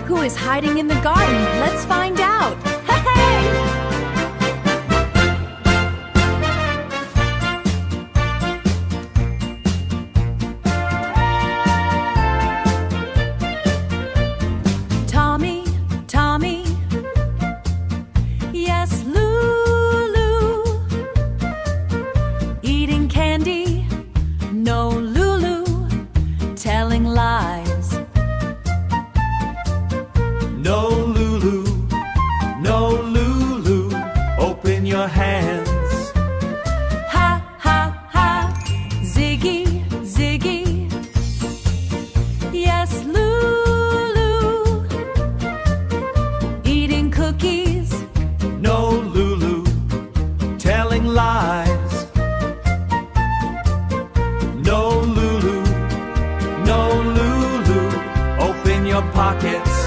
Who is hiding in the garden? Let's find out. Hey! Tommy, Tommy, yes, Looloo, eating candy, no Looloo, telling lies. No Looloo, no Looloo, open your hands. Ha, ha, ha, Ziggy, Ziggy, yes, Looloo, eating cookies. No Looloo, telling lies. No Looloo, no Looloo, open your pockets.